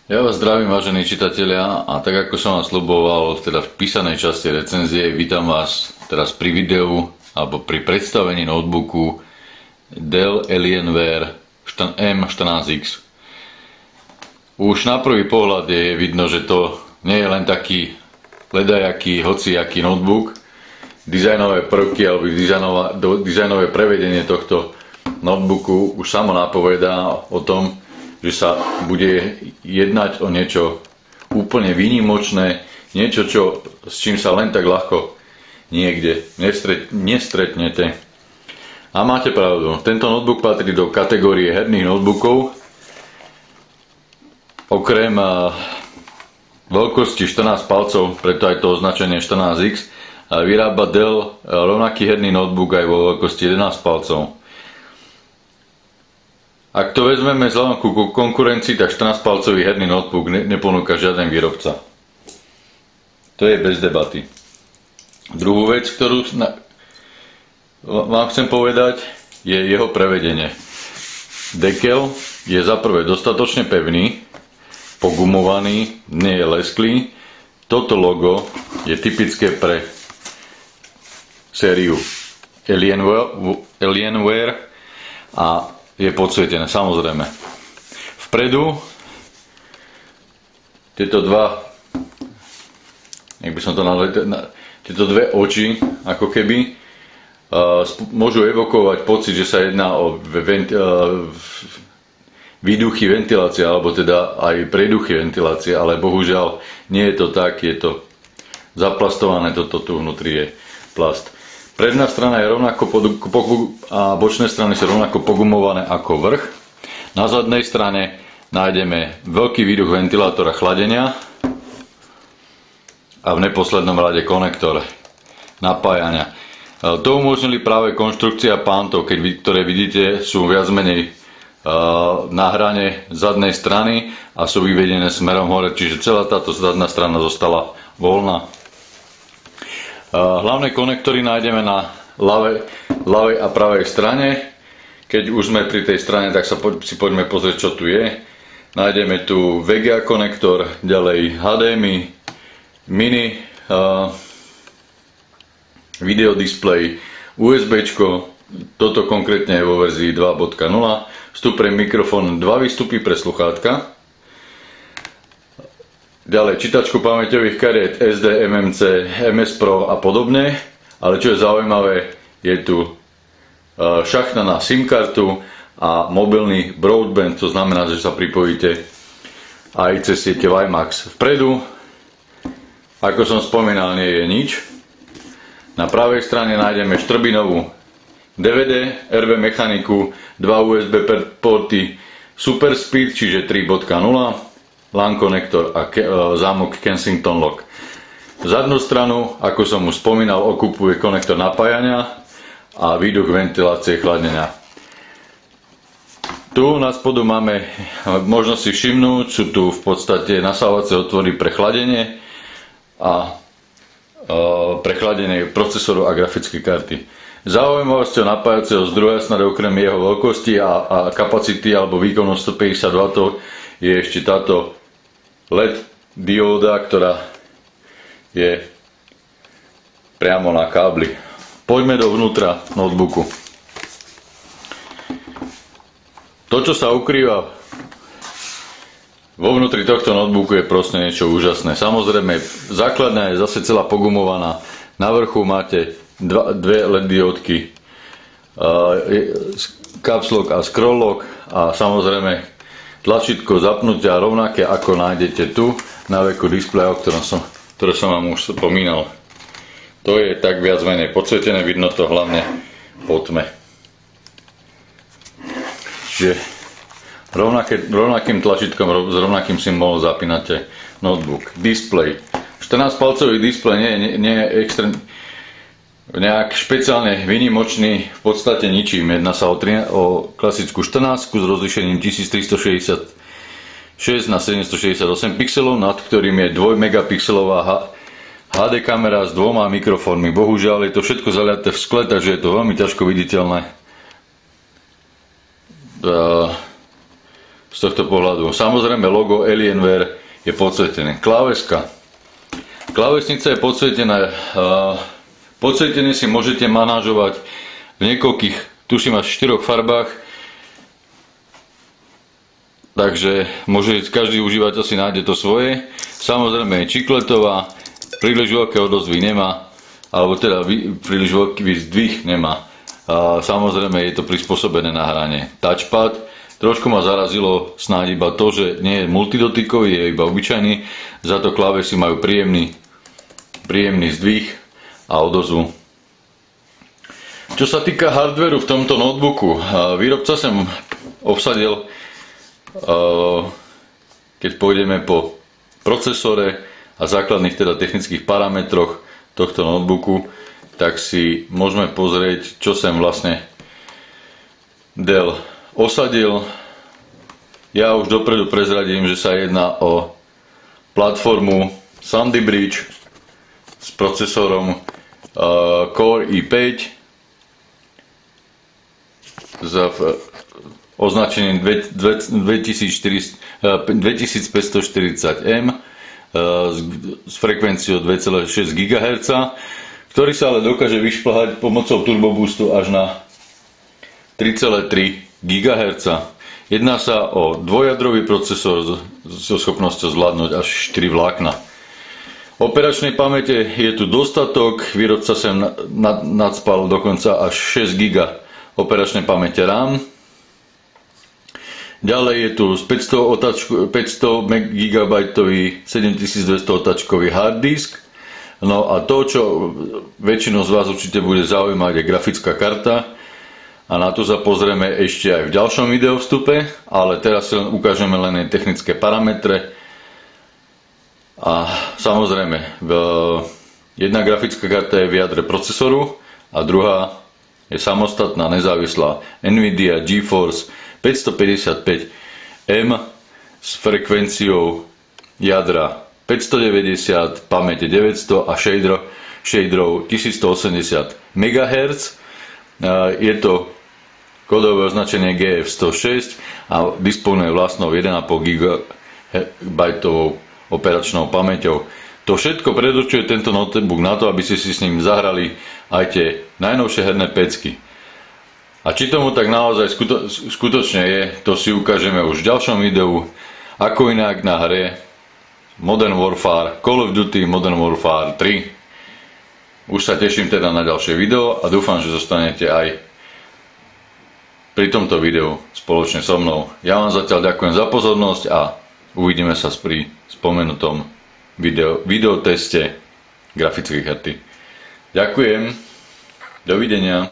Ja vás zdravím, vážení čitatelia, a tak ako som vás sľuboval teda v písanej časti recenzie, vítam vás teraz pri videu alebo pri predstavení notebooku Dell Alienware M14X. Už na prvý pohľad je vidno, že to nie je len taký ledajaký, hociaký notebook. Dizajnové prvky alebo dizajnové prevedenie tohto notebooku už samo napovedá o tom, že sa bude jednať o niečo úplne výnimočné, niečo, s čím sa len tak ľahko niekde nestretnete. A máte pravdu, tento notebook patrí do kategórie herných notebookov. Okrem veľkosti 14 palcov, preto aj to označenie 14X, vyrába Dell rovnaký herný notebook aj vo veľkosti 11 palcov. Ak to vezmeme vzhľadom ku konkurencii, tak 14-palcový herný notebook neponúka žiaden výrobca. To je bez debaty. Druhú vec, ktorú vám chcem povedať, je jeho prevedenie. Dekel je za prvé dostatočne pevný, pogumovaný, nie je lesklý. Toto logo je typické pre sériu Alienware a je podsvietené, samozrejme. Vpredu tieto tieto dve oči, ako keby, môžu evokovať pocit, že sa jedná o výduchy ventilácie, alebo teda aj preduchy ventilácie, ale bohužiaľ nie je to tak, je to zaplastované, toto tu vnútri je plast. Predná strana je rovnako a bočné strany sú rovnako pogumované ako vrch. Na zadnej strane nájdeme veľký výduch ventilátora chladenia a v neposlednom rade konektor napájania. To umožnili práve konštrukcia pántov, ktoré vidíte, sú viac menej na hrane zadnej strany a sú vyvedené smerom hore, čiže celá táto zadná strana zostala voľná. Hlavné konektory nájdeme na ľavej a pravej strane. Keď už sme pri tej strane, tak si poďme pozrieť, čo tu je. Nájdeme tu VGA konektor, ďalej HDMI, mini video display, USB, toto konkrétne je vo verzii 2.0, vstup pre mikrofón, 2 výstupy pre sluchátka. Ďalej čítačku pamäťových kariet SD, MMC, MS Pro a podobne, ale čo je zaujímavé, je tu šachna na SIM kartu a mobilný broadband, to znamená, že sa pripojíte aj cez siete WiMAX. Vpredu, ako som spomínal, nie je nič. Na pravej strane nájdeme štrbinovú DVD, RV mechaniku, 2 USB porty Super Speed, čiže 3.0, LAN konektor a zámok Kensington Lock. Zadnú stranu, ako som už spomínal, okupuje konektor napájania a výduch ventilácie chladenia. Tu na spodu máme možnosť si všimnúť, sú tu v podstate nasávacie otvory pre chladenie a pre chladenie procesoru a grafickej karty. Zaujímavosťou napájacieho zdroja snad okrem jeho veľkosti a kapacity alebo výkonnosť 150 W je ešte táto LED dióda, ktorá je priamo na kábli. Poďme dovnútra notebooku. To, čo sa ukrýva vo vnútri tohto notebooku, je proste niečo úžasné. Samozrejme, základná je zase celá pogumovaná. Na vrchu máte dve LED diódky, caps lock a scroll lock a samozrejme tlačítko zapnutia rovnaké ako nájdete tu na veku displeja, ktoré som vám už spomínal. To je tak viac menej podsvietené, vidno to hlavne po tme. Čiže rovnakým tlačítkom s rovnakým symbolom zapínate notebook. Display. 14-palcový displej nie je nejak špeciálne výnimočný v podstate ničím. Jedná sa o klasickú 14 s rozlíšením 1366 na 768 pixelov, nad ktorým je 2 megapixelová HD kamera s 2 mikrofónmi. Bohužiaľ je to všetko zaliaté v skle, takže je to veľmi ťažko viditeľné. z tohto pohľadu. Samozrejme logo Alienware je podsvietené. Kláveska. Klávesnica je podsvietená. Podsvietenie si môžete manažovať v niekoľkých, tuším až 4 farbách. Takže môže každý užívateľ si nájde to svoje. Samozrejme je čikletová, príliš veľké odozvy nemá, alebo teda príliš veľký zdvih nemá. Samozrejme je to prispôsobené na hranie. Touchpad, trošku ma zarazilo snáď iba to, že nie je multidotykový, je iba obyčajný, za to klávesy majú príjemný zdvih a odozvu. Čo sa týka hardwareu v tomto notebooku, výrobca sem obsadil, keď pôjdeme po procesore a základných teda technických parametroch tohto notebooku, tak si môžeme pozrieť, čo sem vlastne Dell osadil. Ja už dopredu prezradím, že sa jedná o platformu Sandy Bridge s procesorom Core i5 s označením 2540M s frekvenciou 2,6 GHz, ktorý sa ale dokáže vyšplhať pomocou turboboostu až na 3,3 GHz. Jedná sa o dvojjadrový procesor so schopnosťou zvládnuť až 4 vlákna. Operačnej pamäte je tu dostatok, výrobca sem nadspal dokonca až 6 GB operačnej pamäte RAM. Ďalej je tu 500 GB 7200 otačkový hard disk. No a to, čo väčšinu z vás určite bude zaujímať, je grafická karta. A na to sa pozrieme ešte aj v ďalšom video vstupe, ale teraz si ukážeme len jej technické parametre. A samozrejme, jedna grafická karta je v jadre procesoru a druhá je samostatná, nezávislá Nvidia GeForce 555M s frekvenciou jadra 590, pamäte 900 a shaderov 1180 MHz. Je to kódové označenie GF106 a disponuje vlastnou 1,5 GB operačnou pamäťou. To všetko predurčuje tento notebook na to, aby ste si s ním zahrali aj tie najnovšie herné pecky. A či tomu tak naozaj skutočne je, to si ukážeme už v ďalšom videu, ako inak na hre Modern Warfare, Call of Duty Modern Warfare 3. Už sa teším teda na ďalšie video a dúfam, že zostanete aj pri tomto videu spoločne so mnou. Ja vám zatiaľ ďakujem za pozornosť a uvidíme sa pri spomenutom videoteste grafickej karty. Ďakujem, dovidenia.